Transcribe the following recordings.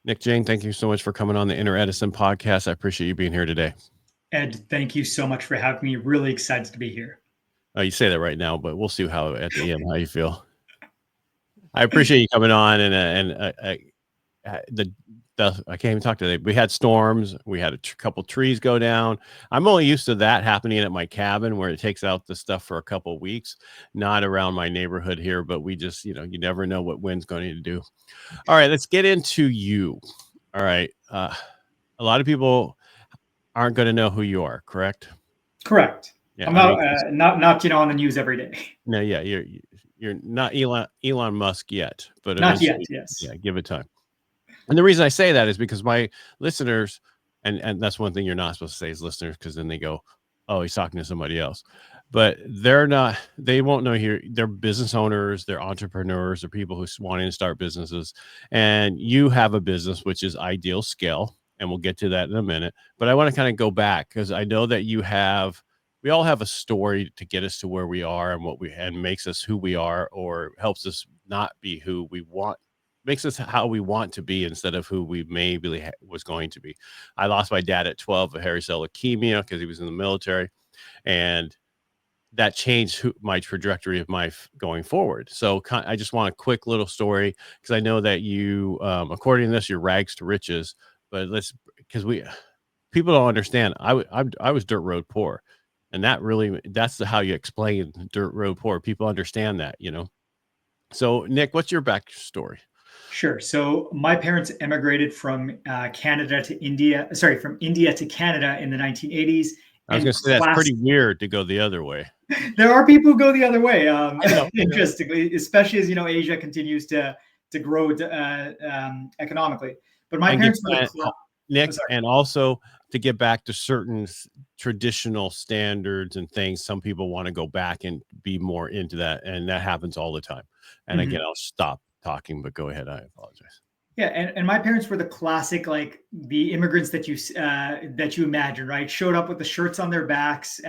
Nick Jain, thank you so much for coming on the Inner Edison podcast. I appreciate you being here today. Ed, thank you so much for having me. Really excited to be here. You say that right now, but we'll see how at the end how you feel. I appreciate you coming on, the I can't even talk today. We had storms. We had a couple trees go down. I'm only used to that happening at my cabin where it takes out the stuff for a couple of weeks, not around my neighborhood here. But we just, you never know what wind's going to do. All right, let's get into you. All right, a lot of people aren't going to know who you are, correct? Correct. Yeah, I'm not on the news every day. No, yeah, you're not Elon Musk yet, but Not yet. eventually, Yes. yeah, give it time. And the reason I say that is because my listeners, and that's one thing you're not supposed to say is listeners, because then they go, oh, he's talking to somebody else. But they won't know here. They're business owners, they're entrepreneurs, they're people who's wanting to start businesses. And you have a business, which is IdeaScale, and we'll get to that in a minute. But I want to kind of go back because I know that we all have a story to get us to where we are and makes us who we are, or helps us not be who we want, makes us how we want to be instead of who we maybe was going to be. I lost my dad at 12 of hairy cell leukemia because he was in the military, and that changed my trajectory of my going forward. So I just want a quick little story because I know that you, according to this, you're rags to riches. But because people don't understand. I was dirt road poor, and that's how you explain dirt road poor. People understand that, So Nick, what's your backstory? Sure. So my parents emigrated from Canada to India. Sorry, from India to Canada in the 1980s. I was going to say that's pretty weird to go the other way. There are people who go the other way. Interestingly, especially as Asia continues to grow economically. But my parents were Nick, and also to get back to certain traditional standards and things, some people want to go back and be more into that, and that happens all the time. And again, I'll stop talking, but go ahead. I apologize. Yeah, and my parents were the classic, like the immigrants that you imagine, right? Showed up with the shirts on their backs,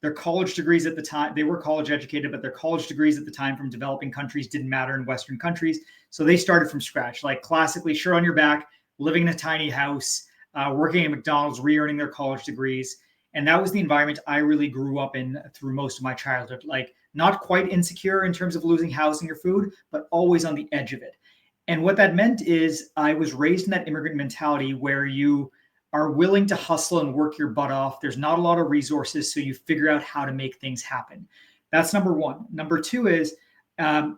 their college degrees at the time. They were college educated, but their college degrees at the time from developing countries didn't matter in Western countries. So they started from scratch, like classically shirt on your back, living in a tiny house, working at McDonald's, re-earning their college degrees. And that was the environment I really grew up in through most of my childhood. Like not quite insecure in terms of losing housing or food, but always on the edge of it. And what that meant is I was raised in that immigrant mentality where you are willing to hustle and work your butt off. There's not a lot of resources, so you figure out how to make things happen. That's number one. Number two is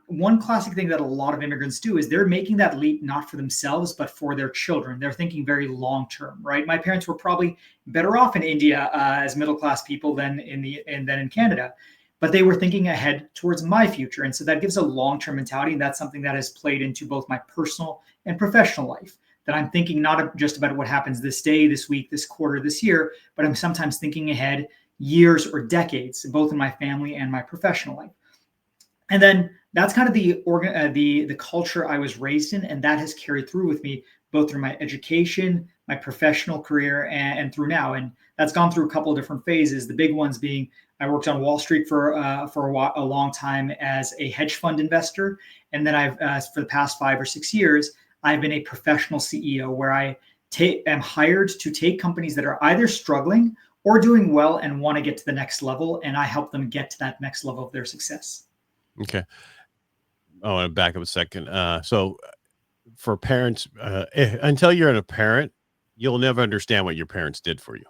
one classic thing that a lot of immigrants do is they're making that leap not for themselves, but for their children. They're thinking very long term, right? My parents were probably better off in India as middle class people than in Canada, but they were thinking ahead towards my future. And so that gives a long-term mentality. And that's something that has played into both my personal and professional life, that I'm thinking not just about what happens this day, this week, this quarter, this year, but I'm sometimes thinking ahead years or decades, both in my family and my professional life. And then that's kind of the culture I was raised in. And that has carried through with me, both through my education, my professional career, and through now. And that's gone through a couple of different phases. The big ones being I worked on Wall Street for a long time as a hedge fund investor. And then I've, for the past 5 or 6 years, I've been a professional CEO where I am hired to take companies that are either struggling or doing well and want to get to the next level. And I help them get to that next level of their success. Okay. I want to back up a second. So for parents, until you're a parent, you'll never understand what your parents did for you.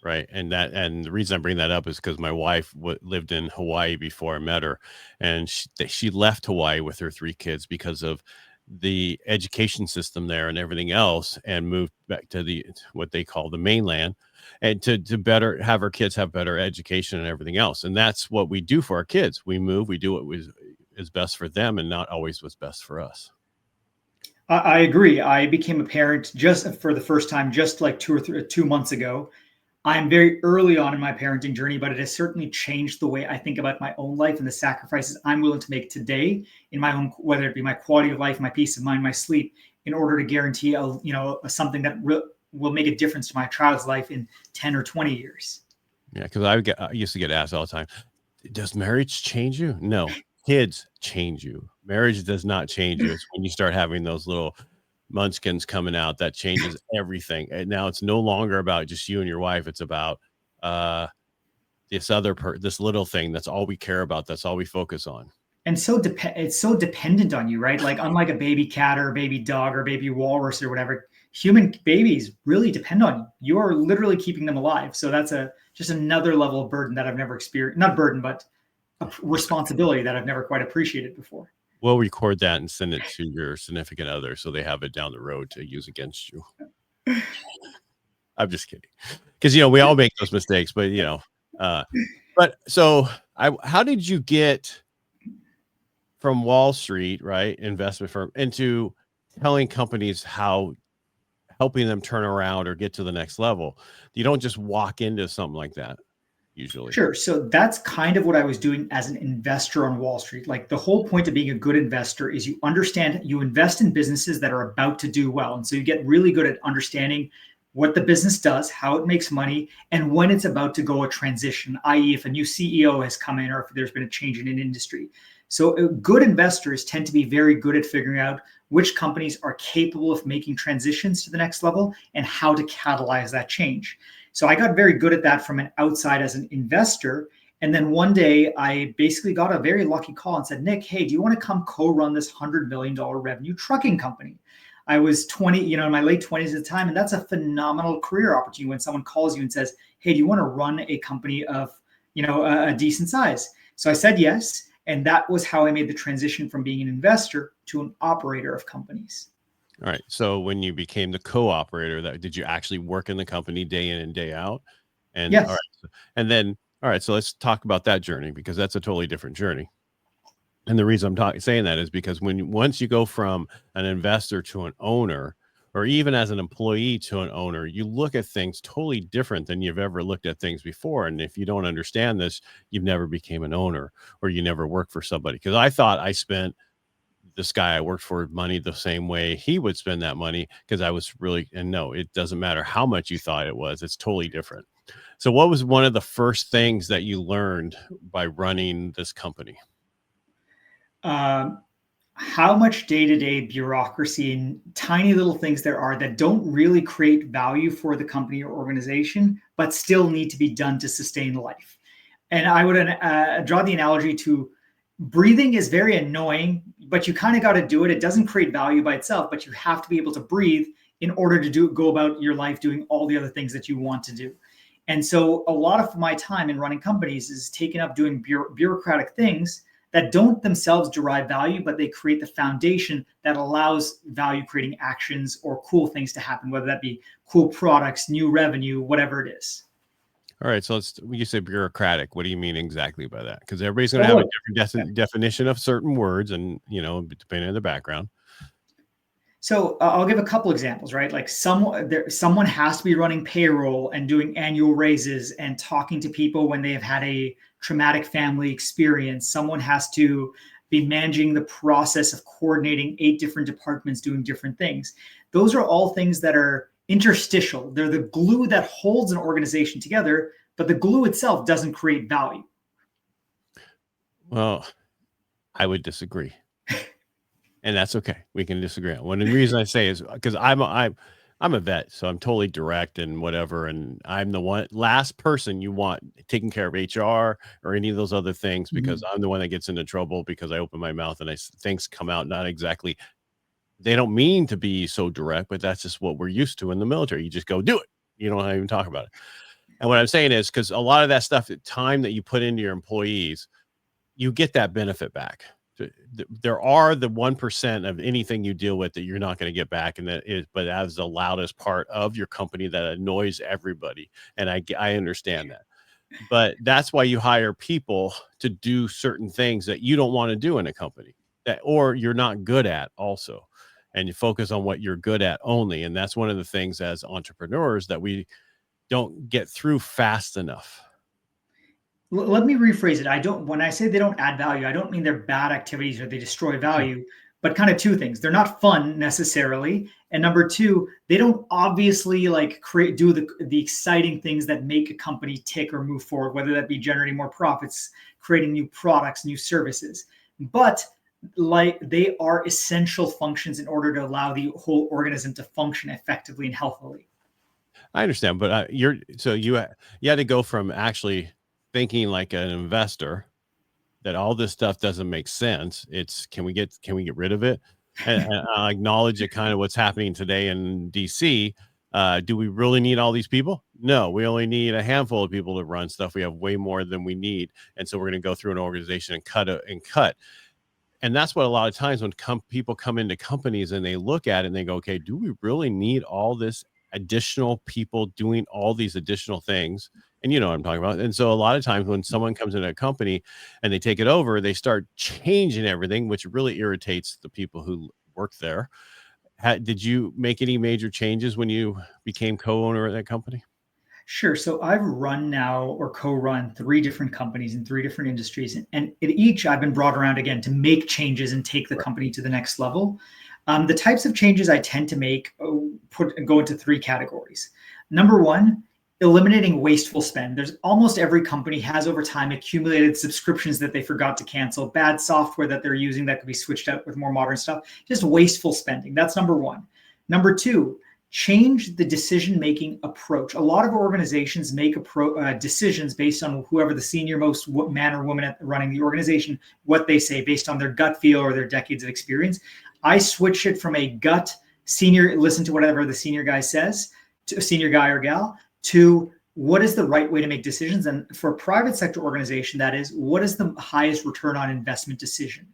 Right. And the reason I bring that up is because my wife lived in Hawaii before I met her, and she left Hawaii with her 3 kids because of the education system there and everything else, and moved back to what they call the mainland, and to better have our kids have better education and everything else. And that's what we do for our kids. We move, we do what is best for them and not always what's best for us. I agree. I became a parent just for the first time, just like 2 months ago. I'm very early on in my parenting journey, but it has certainly changed the way I think about my own life and the sacrifices I'm willing to make today in my own, whether it be my quality of life, my peace of mind, my sleep, in order to guarantee something that will make a difference to my child's life in 10 or 20 years. Yeah, because I used to get asked all the time, does marriage change you? No, kids change you. Marriage does not change you. It's when you start having those little Munchkins coming out, that changes everything. And now it's no longer about just you and your wife. It's about this this little thing. That's all we care about. That's all we focus on. And it's so dependent on you, right? Like unlike a baby cat or a baby dog or a baby walrus or whatever, human babies really depend on you. You are literally keeping them alive. So that's just another level of burden that I've never experienced. Not burden, but a responsibility that I've never quite appreciated before. We'll record that and send it to your significant other so they have it down the road to use against you. I'm just kidding. Because, we all make those mistakes, but, but so how did you get from Wall Street, right, investment firm, into telling companies helping them turn around or get to the next level? You don't just walk into something like that usually. Sure. So that's kind of what I was doing as an investor on Wall Street. Like the whole point of being a good investor is you invest in businesses that are about to do well. And so you get really good at understanding what the business does, how it makes money, and when it's about to go a transition, i.e. if a new CEO has come in or if there's been a change in an industry. So good investors tend to be very good at figuring out which companies are capable of making transitions to the next level and how to catalyze that change. So I got very good at that from an outside as an investor. And then one day I basically got a very lucky call and said, Nick, hey, do you want to come co-run this $100 million revenue trucking company? I was 20, in my late 20s at the time. And that's a phenomenal career opportunity when someone calls you and says, hey, do you want to run a company of, a decent size? So I said yes. And that was how I made the transition from being an investor to an operator of companies. All right. So when you became the co-operator, did you actually work in the company day in and day out? And yes. All right. And then, all right. So let's talk about that journey, because that's a totally different journey. And the reason I'm saying that is because once you go from an investor to an owner, or even as an employee to an owner, you look at things totally different than you've ever looked at things before. And if you don't understand this, you've never became an owner, or you never worked for somebody. Because I thought I spent this guy I worked for money the same way he would spend that money, because I was and no, it doesn't matter how much you thought it was. It's totally different. So what was one of the first things that you learned by running this company? How much day-to-day bureaucracy and tiny little things there are that don't really create value for the company or organization, but still need to be done to sustain life. And I would draw the analogy to breathing is very annoying, but you kind of got to do it. It doesn't create value by itself, but you have to be able to breathe in order to go about your life doing all the other things that you want to do. And so a lot of my time in running companies is taken up doing bureaucratic things that don't themselves derive value, but they create the foundation that allows value creating actions or cool things to happen, whether that be cool products, new revenue, whatever it is. All right. So you say bureaucratic. What do you mean exactly by that? Because everybody's going to have a different definition of certain words, and, depending on the background. So I'll give a couple examples, right? Like someone has to be running payroll and doing annual raises and talking to people when they have had a traumatic family experience. Someone has to be managing the process of coordinating 8 different departments doing different things. Those are all things that are interstitial. They're the glue that holds an organization together, but the glue itself doesn't create value. Well, I would disagree. And that's okay. We can disagree. One of the reasons I say is because I'm a vet, so I'm totally direct and whatever. And I'm the last person you want taking care of HR or any of those other things, because I'm the one that gets into trouble because I open my mouth and things come out not exactly. They don't mean to be so direct, but that's just what we're used to in the military. You just go do it. You don't even talk about it. And what I'm saying is, because a lot of that stuff, the time that you put into your employees, you get that benefit back. There are the 1% of anything you deal with that you're not going to get back, and but that is the loudest part of your company that annoys everybody. And I understand that, but that's why you hire people to do certain things that you don't want to do in a company, or you're not good at also, and you focus on what you're good at only. And that's one of the things as entrepreneurs that we don't get through fast enough. Let me rephrase it. When I say they don't add value, I don't mean they're bad activities or they destroy value, but kind of 2 things. They're not fun necessarily. And number 2, they don't obviously do the exciting things that make a company tick or move forward, whether that be generating more profits, creating new products, new services. But like they are essential functions in order to allow the whole organism to function effectively and healthily. I understand, but you had to go from actually thinking like an investor that all this stuff doesn't make sense. It's can we get rid of it? And I acknowledge that kind of what's happening today in DC. Do we really need all these people? No, we only need a handful of people to run stuff. We have way more than we need, and so we're going to go through an organization and cut. And that's what a lot of times when people come into companies and they look at it and they go, okay, do we really need all this additional people doing all these additional things? And you know what I'm talking about. And so a lot of times when someone comes into a company and they take it over, they start changing everything, which really irritates the people who work there. Did you make any major changes when you became co-owner of that company? Sure. So I've run now or co-run 3 different companies in 3 different industries. And at each, I've been brought around again to make changes and take the company to the next level. The types of changes I tend to make go into 3 categories. Number 1, eliminating wasteful spend. There's almost every company has over time accumulated subscriptions that they forgot to cancel, bad software that they're using that could be switched out with more modern stuff, just wasteful spending. That's number 1. Number 2, change the decision-making approach. A lot of organizations make decisions based on whoever the senior most man or woman running the organization, what they say based on their gut feel or their decades of experience. I switch it from a gut listen to whatever the senior guy says, to a senior guy or gal, to what is the right way to make decisions. And for a private sector organization, that is, what is the highest return on investment decision?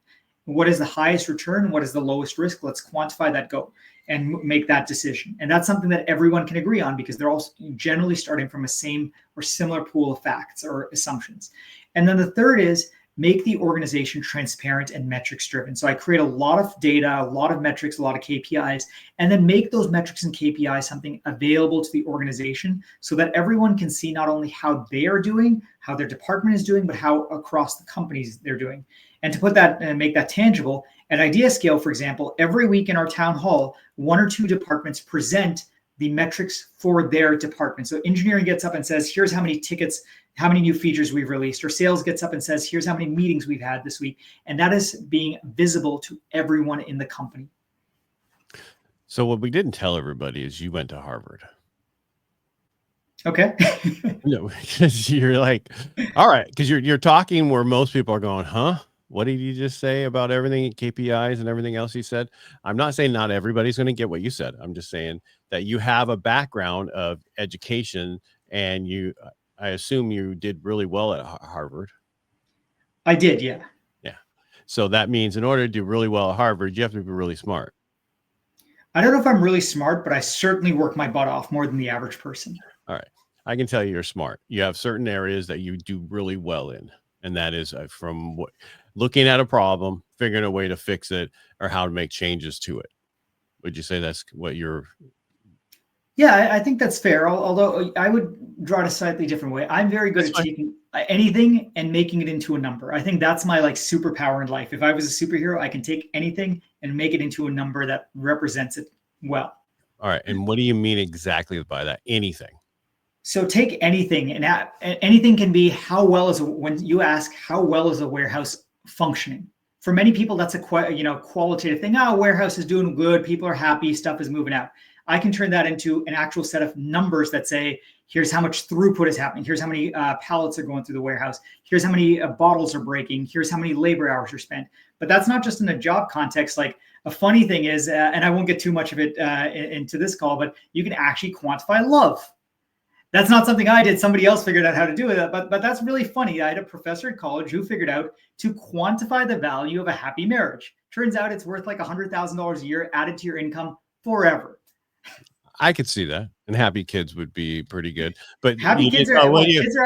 What is the highest return? What is the lowest risk? Let's quantify that, go and make that decision. And that's something that everyone can agree on because they're all generally starting from a same or similar pool of facts or assumptions. And then the third is make the organization transparent and metrics driven. So I create a lot of data, a lot of metrics, a lot of KPIs, and then make those metrics and KPIs something available to the organization so that everyone can see not only how they are doing, how their department is doing, but how across the companies they're doing. And to put that and make that tangible, at IdeaScale, for example, every week in our town hall, 1 or 2 departments present the metrics for their department. So engineering gets up and says, here's how many tickets, how many new features we've released, or sales gets up and says, here's how many meetings we've had this week. And that is being visible to everyone in the company. So what we didn't tell everybody is you went to Harvard. Okay. No, because you're like, all right, because you're talking where most people are going, huh? What did you just say about everything, KPIs and everything else you said? I'm not saying not everybody's going to get what you said. I'm just saying that you have a background of education and I assume you did really well at Harvard. I did, yeah. Yeah. So that means in order to do really well at Harvard, you have to be really smart. I don't know if I'm really smart, but I certainly work my butt off more than the average person. All right. I can tell you're smart. You have certain areas that you do really well in. And that is from looking at a problem, figuring a way to fix it, or how to make changes to it. Would you say that's what you're? Yeah, I think that's fair. Although I would draw it a slightly different way. I'm very good at taking anything and making it into a number. I think that's my superpower in life. If I was a superhero, I can take anything and make it into a number that represents it well. All right. And what do you mean exactly by that? Anything. So take anything, and anything can be when you ask how well is a warehouse functioning. For many people, that's a qualitative thing. Oh, warehouse is doing good. People are happy. Stuff is moving out. I can turn that into an actual set of numbers that say, here's how much throughput is happening. Here's how many pallets are going through the warehouse. Here's how many bottles are breaking. Here's how many labor hours are spent. But that's not just in a job context. Like a funny thing is, and I won't get too much of it into this call, but you can actually quantify love. That's not something I did. Somebody else figured out how to do it. But that's really funny. I had a professor at college who figured out to quantify the value of a happy marriage. Turns out it's worth like $100,000 a year added to your income forever. I could see that. And happy kids would be pretty good. But happy kids are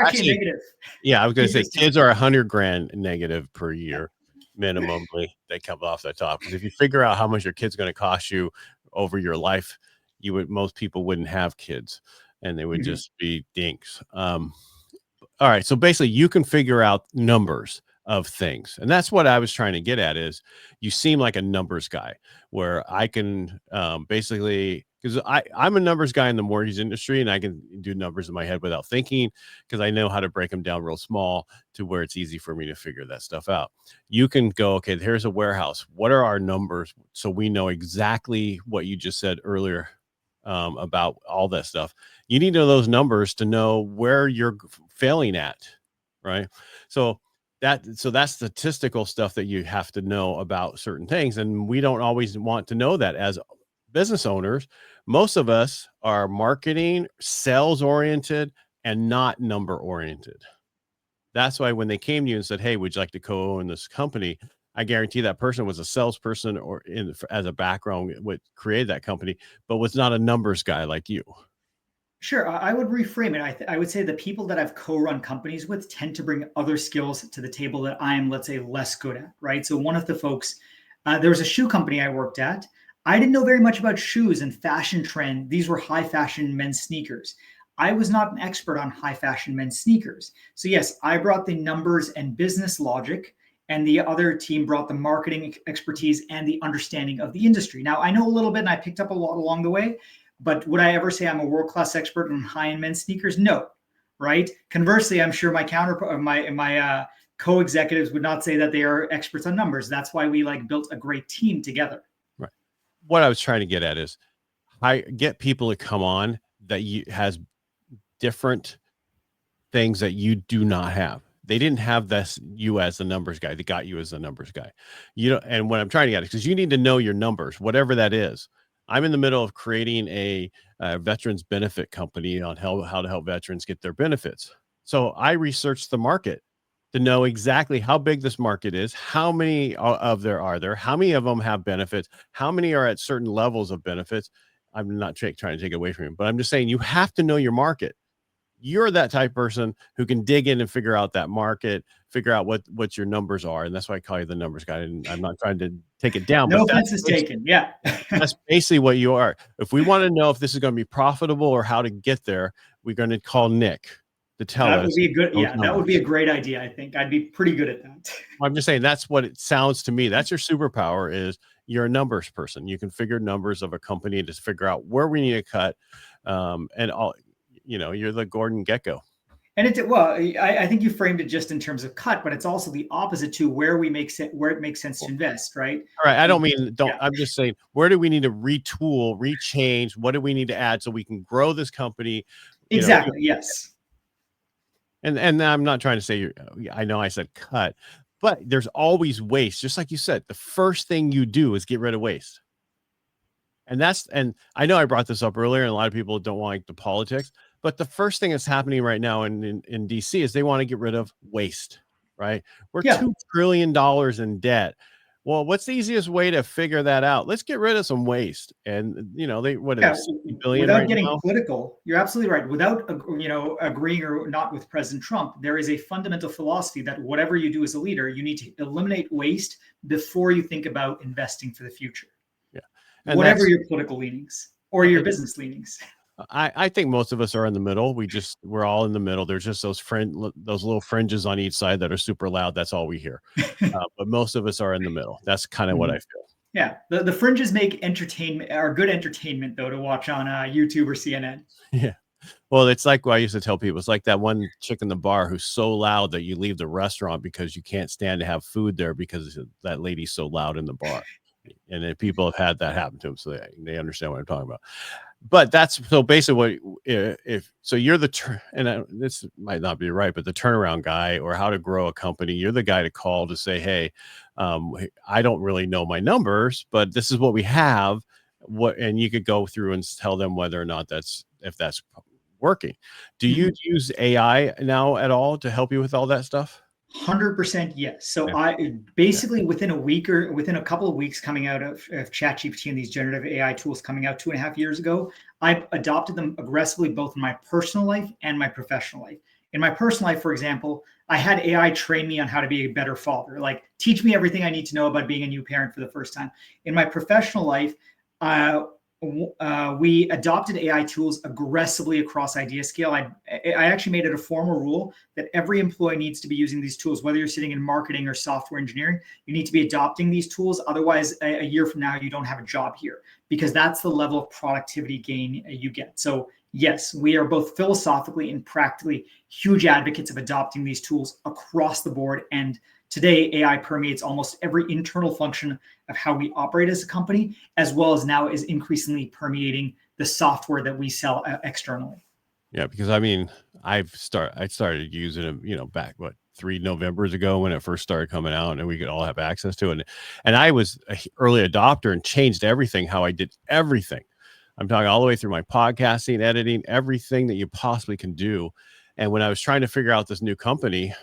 actually negative. Yeah, I was going to say kids are $100,000 negative per year minimally. They come off the top. Because if you figure out how much your kid's going to cost you over your life, most people wouldn't have kids. And they would just be dinks. All right. So basically you can figure out numbers of things. And that's what I was trying to get at is you seem like a numbers guy where I can basically because I'm a numbers guy in the mortgage industry, and I can do numbers in my head without thinking, because I know how to break them down real small to where it's easy for me to figure that stuff out. You can go, okay, here's a warehouse. What are our numbers? So we know exactly what you just said earlier about all that stuff. You need to know those numbers to know where you're failing at, right? So that's statistical stuff that you have to know about certain things, and we don't always want to know that as business owners. Most of us are marketing, sales oriented, and not number oriented. That's why when they came to you and said, "Hey, would you like to co-own this company?" I guarantee that person was a salesperson or as a background what created that company, but was not a numbers guy like you. Sure, I would reframe it. I would say the people that I've co-run companies with tend to bring other skills to the table that I am, let's say, less good at, right? So one of the folks, there was a shoe company I worked at. I didn't know very much about shoes and fashion trend. These were high fashion men's sneakers. I was not an expert on high fashion men's sneakers. So yes, I brought the numbers and business logic, and the other team brought the marketing expertise and the understanding of the industry. Now I know a little bit, and I picked up a lot along the way. But would I ever say I'm a world-class expert on high-end men's sneakers? No, right? Conversely, I'm sure my counterpart, my co-executives would not say that they are experts on numbers. That's why we like built a great team together. Right. What I was trying to get at is I get people to come on that has different things that you do not have. They didn't have this you as the numbers guy. They got you as the numbers guy. You know, and what I'm trying to get is because you need to know your numbers, whatever that is. I'm in the middle of creating a veterans benefit company on how to help veterans get their benefits. So I researched the market to know exactly how big this market is, how many of there are there, how many of them have benefits, how many are at certain levels of benefits. I'm not trying to take it away from you, but I'm just saying you have to know your market. You're that type of person who can dig in and figure out that market, figure out what your numbers are, and that's why I call you the numbers guy. And I'm not trying to take it down, No but offense is taken. Yeah. that's basically what you are. If we want to know if this is going to be profitable or how to get there, we're going to call Nick to tell That would us be a good, those yeah, that would be numbers. a great idea. I think I'd be pretty good at that. I'm just saying that's what it sounds to me. That's your superpower is you're a numbers person. You can figure numbers of a company to figure out where we need to cut. And all, you're the Gordon Gecko. And I think you framed it just in terms of cut, but it's also the opposite to where it makes sense to invest, right? All right. I don't mean, Yeah. I'm just saying, where do we need to retool, rechange? What do we need to add so we can grow this company? Exactly. Yes. And I'm not trying to say I know I said cut, but there's always waste. Just like you said, the first thing you do is get rid of waste. And I know I brought this up earlier, and a lot of people don't like the politics, but the first thing that's happening right now in DC is they want to get rid of waste, right? We're Yeah. $2 trillion in debt. Well, what's the easiest way to figure that out? Let's get rid of some waste. And they what are they, 60 billion without right getting now? political, you're absolutely right. Without agreeing or not with President Trump, there is a fundamental philosophy that whatever you do as a leader, you need to eliminate waste before you think about investing for the future. Yeah. And whatever your political leanings or your and business leanings. I think most of us are in the middle. We're all in the middle. There's just those little fringes on each side that are super loud. That's all we hear. But most of us are in the middle. That's kind of what I feel. Yeah, the fringes make entertainment or good entertainment though to watch on YouTube or CNN. Yeah. Well, it's like what I used to tell people. It's like that one chick in the bar who's so loud that you leave the restaurant because you can't stand to have food there because that lady's so loud in the bar. And then people have had that happen to them, so they understand what I'm talking about. But that's so basically what if so you're this might not be right, but the turnaround guy or how to grow a company, you're the guy to call to say, hey, I don't really know my numbers, but this is what we have. And you could go through and tell them whether or not that's working. Do you use AI now at all to help you with all that stuff? 100% yes. So Yeah. I basically within a week or within a couple of weeks coming out of ChatGPT and these generative AI tools coming out 2.5 years ago, I adopted them aggressively both in my personal life and my professional life. In my personal life, for example, I had AI train me on how to be a better father, like teach me everything I need to know about being a new parent for the first time. In my professional life, we adopted AI tools aggressively across IdeaScale. I actually made it a formal rule that every employee needs to be using these tools, whether you're sitting in marketing or software engineering, you need to be adopting these tools. Otherwise, a year from now, you don't have a job here because that's the level of productivity gain you get. So yes, we are both philosophically and practically huge advocates of adopting these tools across the board. And today, AI permeates almost every internal function of how we operate as a company, as well as now is increasingly permeating the software that we sell externally. Yeah, because I mean, I started using them, back 3 Novembers ago when it first started coming out, and we could all have access to it. And I was an early adopter and changed everything, how I did everything. I'm talking all the way through my podcasting, editing, everything that you possibly can do. And when I was trying to figure out this new company,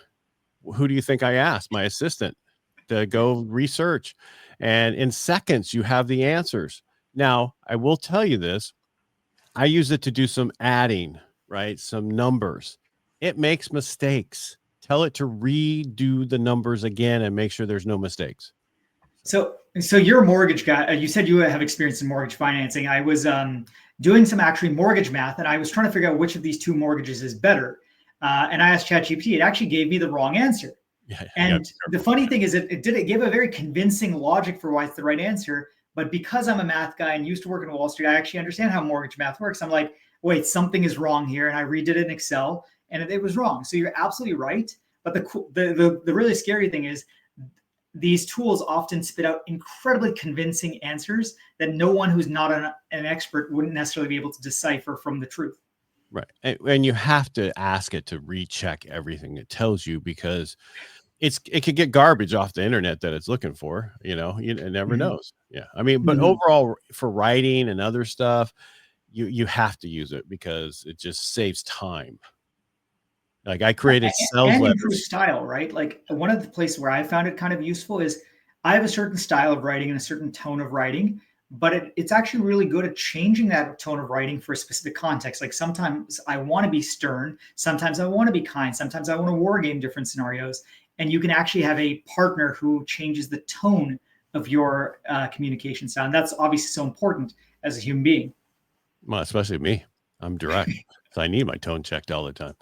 who do you think I asked? My assistant to go research. And in seconds, you have the answers. Now, I will tell you this. I use it to do some adding, right? Some numbers. It makes mistakes. Tell it to redo the numbers again and make sure there's no mistakes. So you're a mortgage guy. You said you have experience in mortgage financing. I was doing some actually mortgage math, and I was trying to figure out which of these two mortgages is better. And I asked ChatGPT. It actually gave me the wrong answer. Yeah, and the funny thing is, it gave a very convincing logic for why it's the right answer. But because I'm a math guy and used to work in Wall Street, I actually understand how mortgage math works. I'm like, wait, something is wrong here. And I redid it in Excel, and it was wrong. So you're absolutely right. But the really scary thing is, these tools often spit out incredibly convincing answers that no one who's not an expert wouldn't necessarily be able to decipher from the truth. Right. And you have to ask it to recheck everything it tells you, because it could get garbage off the internet that it's looking for, it never knows. Yeah. I mean, but overall, for writing and other stuff, you have to use it because it just saves time. Like I created sales and letters. improve style, right? Like one of the places where I found it kind of useful is I have a certain style of writing and a certain tone of writing, but it's actually really good at changing that tone of writing for a specific context. Like sometimes I want to be stern, sometimes I want to be kind, sometimes I want to war game different scenarios. And you can actually have a partner who changes the tone of your communication style. And that's obviously so important as a human being. Well, especially me. I'm direct. So I need my tone checked all the time,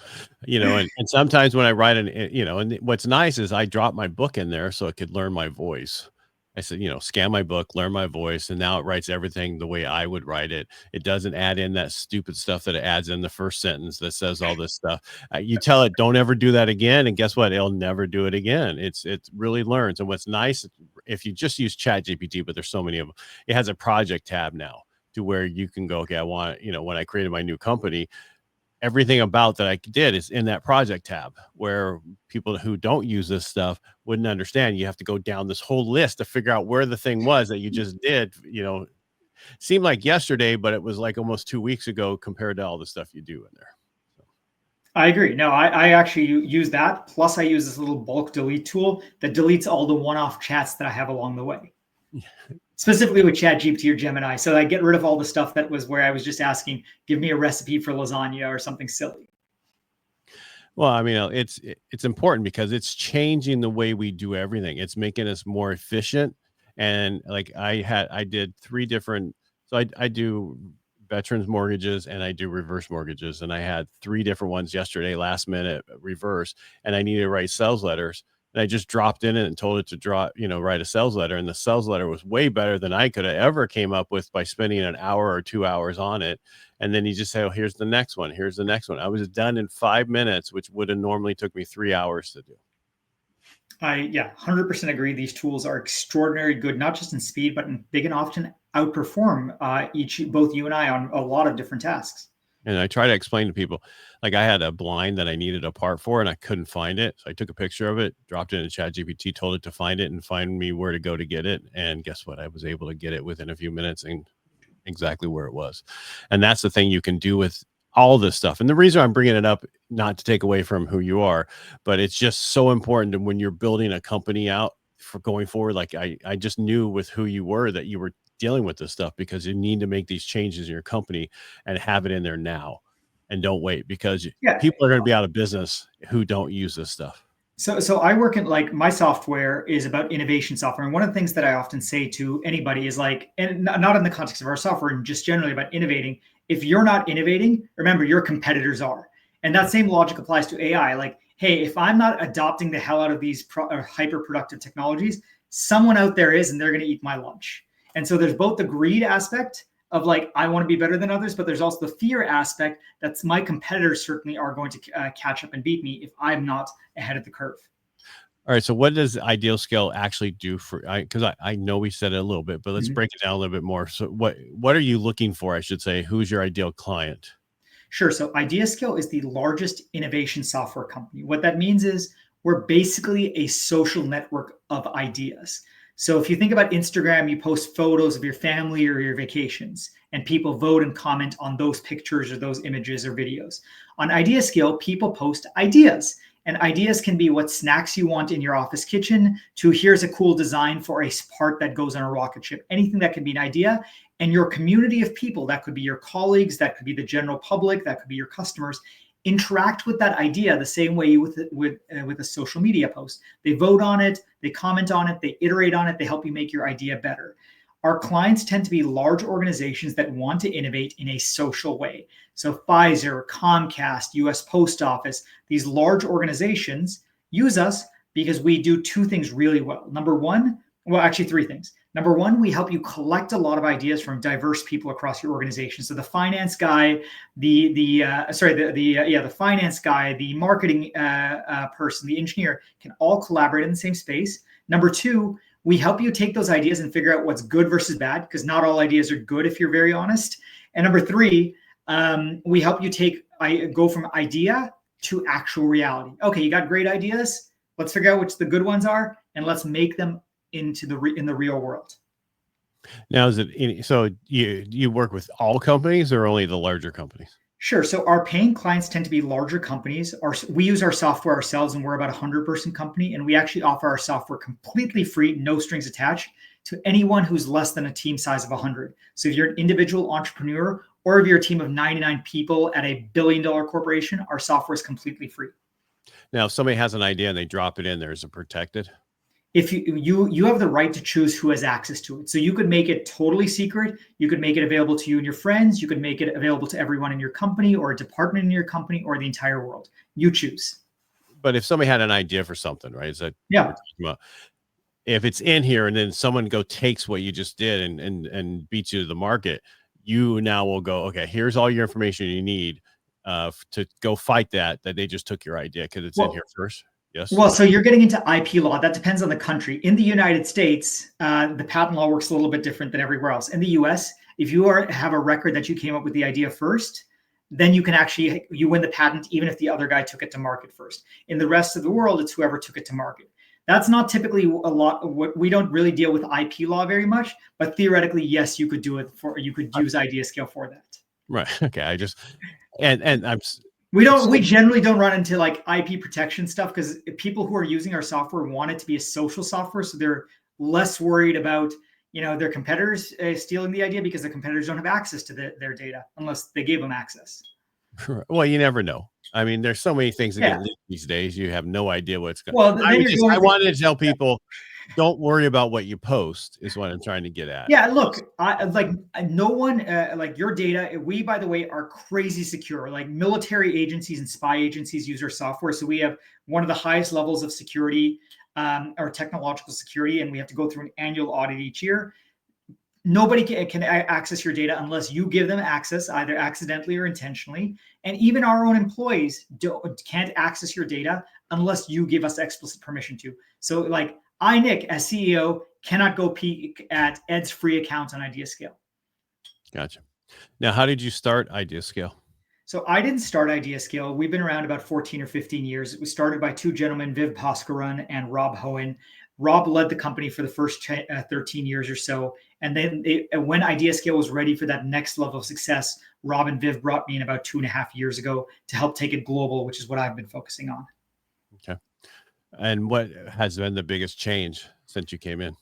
and sometimes when I write and what's nice is I drop my book in there so it could learn my voice. I said, scan my book, learn my voice. And now it writes everything the way I would write it. It doesn't add in that stupid stuff that it adds in the first sentence that says all this stuff. You tell it, don't ever do that again. And guess what? It'll never do it again. It really learns. And what's nice, if you just use ChatGPT, but there's so many of them, it has a project tab now to where you can go, okay, I want, when I created my new company, everything about that I did is in that project tab, where people who don't use this stuff wouldn't understand. You have to go down this whole list to figure out where the thing was that you just did, seemed like yesterday, but it was like almost 2 weeks ago compared to all the stuff you do in there. So. I agree. No, I actually use that. Plus I use this little bulk delete tool that deletes all the one-off chats that I have along the way. Specifically with ChatGPT or Gemini. So I get rid of all the stuff that was where I was just asking, give me a recipe for lasagna or something silly. Well, I mean, it's important because it's changing the way we do everything. It's making us more efficient. And like I did 3 different, so I do veterans mortgages and I do reverse mortgages. And I had 3 different ones yesterday, last minute reverse, and I needed to write sales letters. And I just dropped in it and told it to write a sales letter. And the sales letter was way better than I could have ever came up with by spending an hour or 2 hours on it. And then you just say, oh, here's the next one. Here's the next one. I was done in 5 minutes, which would have normally took me 3 hours to do. I 100% agree. These tools are extraordinarily good, not just in speed, but they can often outperform both you and I on a lot of different tasks. And I try to explain to people, like I had a blind that I needed a part for and I couldn't find it. So I took a picture of it, dropped it in ChatGPT, told it to find it and find me where to go to get it. And guess what? I was able to get it within a few minutes and exactly where it was. And that's the thing you can do with all this stuff. And the reason I'm bringing it up, not to take away from who you are, but it's just so important that when you're building a company out for going forward, like I just knew with who you were that you were dealing with this stuff, because you need to make these changes in your company and have it in there now and don't wait, because people are going to be out of business who don't use this stuff. So I work in, like, my software is about innovation software. And one of the things that I often say to anybody is like, and not in the context of our software and just generally about innovating, if you're not innovating, remember your competitors are. And that same logic applies to AI. Like, hey, if I'm not adopting the hell out of these hyper productive technologies, someone out there is, and they're going to eat my lunch. And so there's both the greed aspect of like, I want to be better than others, but there's also the fear aspect that's my competitors certainly are going to catch up and beat me if I'm not ahead of the curve. All right. So what does IdeaScale actually do for, because I know we said it a little bit, but let's break it down a little bit more. So what are you looking for? I should say, who's your ideal client? Sure. So IdeaScale is the largest innovation software company. What that means is we're basically a social network of ideas. So if you think about Instagram, you post photos of your family or your vacations, and people vote and comment on those pictures or those images or videos. On IdeaScale, people post ideas. And ideas can be what snacks you want in your office kitchen to here's a cool design for a part that goes on a rocket ship. Anything that can be an idea. And your community of people, that could be your colleagues, that could be the general public, that could be your customers, interact with that idea the same way you with a social media post. They vote on it, they comment on it, they iterate on it, they help you make your idea better. Our clients tend to be large organizations that want to innovate in a social way. So Pfizer, Comcast, US Post Office, these large organizations use us because we do two things really well. Number one, well, actually three things. Number one, we help you collect a lot of ideas from diverse people across your organization. So the finance guy, the finance guy, the marketing person, the engineer can all collaborate in the same space. Number two, we help you take those ideas and figure out what's good versus bad, because not all ideas are good if you're very honest. And number three, we help you go from idea to actual reality. Okay, you got great ideas. Let's figure out which the good ones are, and let's make them in the real world. Now, so you work with all companies or only the larger companies? Sure. So our paying clients tend to be larger companies. We use our software ourselves, and we're about a 100-person company, and we actually offer our software completely free, no strings attached, to anyone who's less than a team size of 100. So if you're an individual entrepreneur, or if you're a team of 99 people at a billion-dollar corporation, our software is completely free. Now, if somebody has an idea and they drop it in there, is it protected? If you have the right to choose who has access to it. So you could make it totally secret. You could make it available to you and your friends. You could make it available to everyone in your company or a department in your company or the entire world. You choose. But if somebody had an idea for something, right? Is that yeah? If it's in here and then someone takes what you just did and beats you to the market, you now will go, okay, here's all your information you need to go fight that they just took your idea because it's in here first. Yes. Well, so you're getting into IP law. That depends on the country. In the United States, the patent law works a little bit different than everywhere else. In the US, if you have a record that you came up with the idea first, then you win the patent even if the other guy took it to market first. In the rest of the world, it's whoever took it to market. That's not typically a lot of what we don't really deal with IP law very much, but theoretically, yes, you could do it you could use IdeaScale for that. Right. Okay. We generally don't run into like IP protection stuff because people who are using our software want it to be a social software. So they're less worried about, their competitors stealing the idea because the competitors don't have access to their data unless they gave them access. Well, you never know. I mean, there's so many things that get leaked these days. You have no idea what's going on. I wanted to tell people, don't worry about what you post is what I'm trying to get at. Yeah, look, no one, your data, we, by the way, are crazy secure. Like military agencies and spy agencies use our software. So we have one of the highest levels of security or technological security, and we have to go through an annual audit each year. Nobody can access your data unless you give them access, either accidentally or intentionally. And even our own employees can't access your data unless you give us explicit permission to. So like I, Nick, as CEO, cannot go peek at Ed's free account on IdeaScale. Gotcha. Now, how did you start IdeaScale? So I didn't start IdeaScale. We've been around about 14 or 15 years. It was started by two gentlemen, Viv Pascaran and Rob Hohen. Rob led the company for the first 13 years or so. And then when IdeaScale was ready for that next level of success, Rob and Viv brought me in about 2.5 years ago to help take it global, which is what I've been focusing on. Okay. And what has been the biggest change since you came in?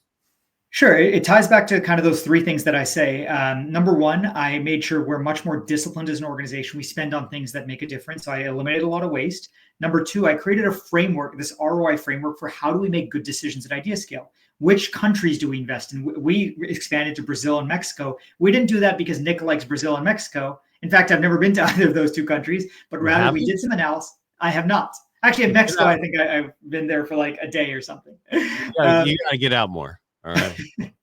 Sure. It ties back to kind of those three things that I say. Number one, I made sure we're much more disciplined as an organization. We spend on things that make a difference. So I eliminated a lot of waste. Number two, I created a framework, this ROI framework for how do we make good decisions at IdeaScale? Which countries do we invest in? We expanded to Brazil and Mexico. We didn't do that because Nick likes Brazil and Mexico. In fact, I've never been to either of those two countries, but rather we did some analysis. I have not. Actually, in Mexico, I think I've been there for like a day or something. You gotta get out more. All right.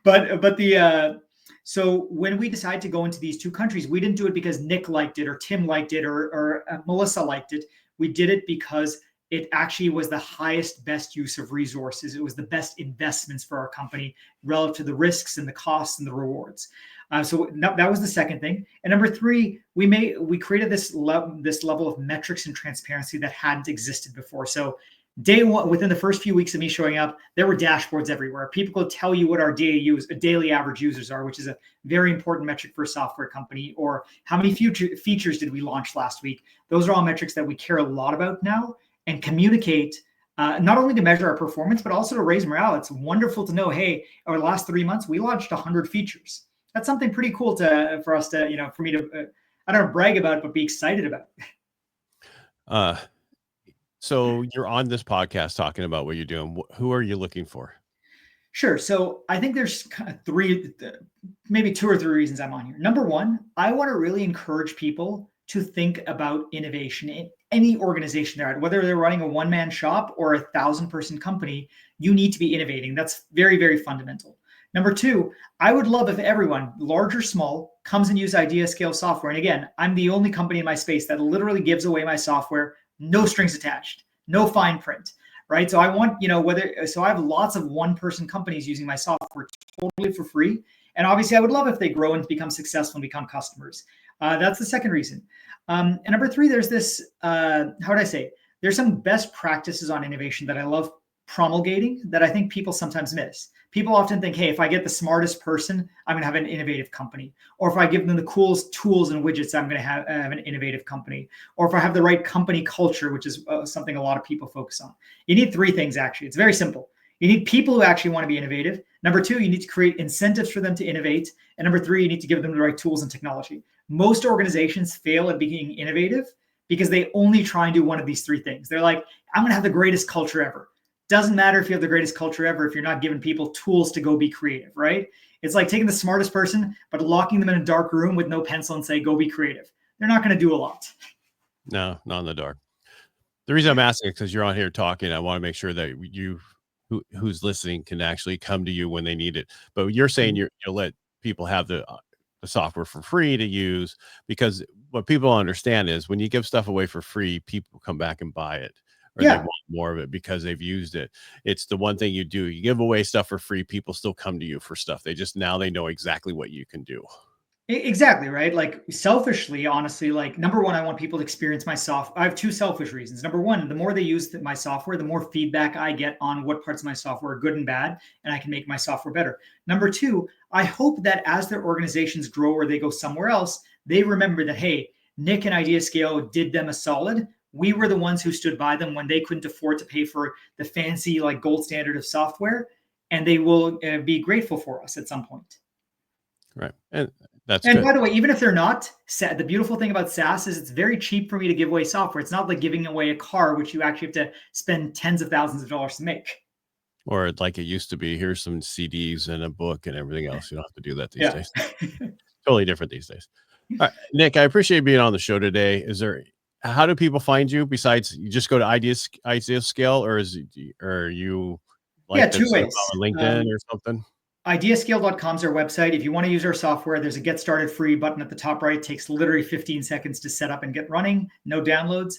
but the so when we decided to go into these two countries, we didn't do it because Nick liked it or Tim liked it or Melissa liked it. We did it because it actually was the highest, best use of resources. It was the best investments for our company relative to the risks and the costs and the rewards. So that was the second thing. And number three, we created this level of metrics and transparency that hadn't existed before. So day one, within the first few weeks of me showing up, there were dashboards everywhere. People could tell you what our daily average users are, which is a very important metric for a software company, or how many features did we launch last week. Those are all metrics that we care a lot about now and communicate, not only to measure our performance, but also to raise morale. It's wonderful to know, hey, over the last 3 months, we launched 100 features. That's something pretty cool for us to, for me to, I don't know, brag about, but be excited about. So you're on this podcast talking about what you're doing. Who are you looking for? Sure. So I think there's kind of maybe 2 or 3 reasons I'm on here. Number one, I want to really encourage people to think about innovation in any organization they're at, whether they're running a one-man shop or a 1,000-person company. You need to be innovating. That's very, very fundamental. Number two, I would love if everyone, large or small, comes and use IdeaScale software. And again, I'm the only company in my space that literally gives away my software, no strings attached, no fine print, right? So I want, so I have lots of one-person companies using my software totally for free. And obviously I would love if they grow and become successful and become customers. That's the second reason. And number three, there's this, how would I say? There's some best practices on innovation that I love promulgating that I think people sometimes miss. People often think, hey, if I get the smartest person, I'm going to have an innovative company. Or if I give them the coolest tools and widgets, I'm going to have an innovative company. Or if I have the right company culture, which is something a lot of people focus on. You need 3 things, actually. It's very simple. You need people who actually want to be innovative. Number 2, you need to create incentives for them to innovate. And number 3, you need to give them the right tools and technology. Most organizations fail at being innovative because they only try and do one of these 3 things. They're like, I'm going to have the greatest culture ever. Doesn't matter if you have the greatest culture ever if you're not giving people tools to go be creative, right? It's like taking the smartest person, but locking them in a dark room with no pencil and say, go be creative. They're not going to do a lot. No, not in the dark. The reason I'm asking is because you're on here talking. I want to make sure that who's listening can actually come to you when they need it. But you're saying you'll let people have the software for free to use, because what people understand is when you give stuff away for free, people come back and buy it. Or they want more of it because they've used it. It's the one thing you do. You give away stuff for free, people still come to you for stuff. Now they know exactly what you can do. Exactly, right? Like selfishly, honestly, like number one, I want people to experience my software. I have 2 selfish reasons. Number one, the more they use my software, the more feedback I get on what parts of my software are good and bad, and I can make my software better. Number 2, I hope that as their organizations grow or they go somewhere else, they remember that, hey, Nick and IdeaScale did them a solid. We were the ones who stood by them when they couldn't afford to pay for the fancy, like gold standard of software, and they will be grateful for us at some point. Right. And that's and good. By the way, even if they're not, the beautiful thing about SaaS is it's very cheap for me to give away software. It's not like giving away a car, which you actually have to spend tens of thousands of dollars to make. Or like it used to be, here's some CDs and a book and everything else. You don't have to do that these days. Totally different these days. All right, Nick, I appreciate being on the show today. How do people find you besides you just go to IdeaScale, or are you like 2 ways. on LinkedIn or something? IdeaScale.com is our website. If you want to use our software, there's a get started free button at the top right. It takes literally 15 seconds to set up and get running. No downloads.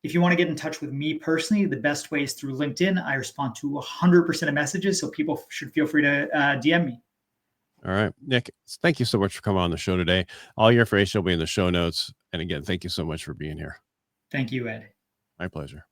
If you want to get in touch with me personally, the best way is through LinkedIn. I respond to 100% of messages, so people should feel free to DM me. All right, Nick, thank you so much for coming on the show today. All your information will be in the show notes. And again, thank you so much for being here. Thank you, Ed. My pleasure.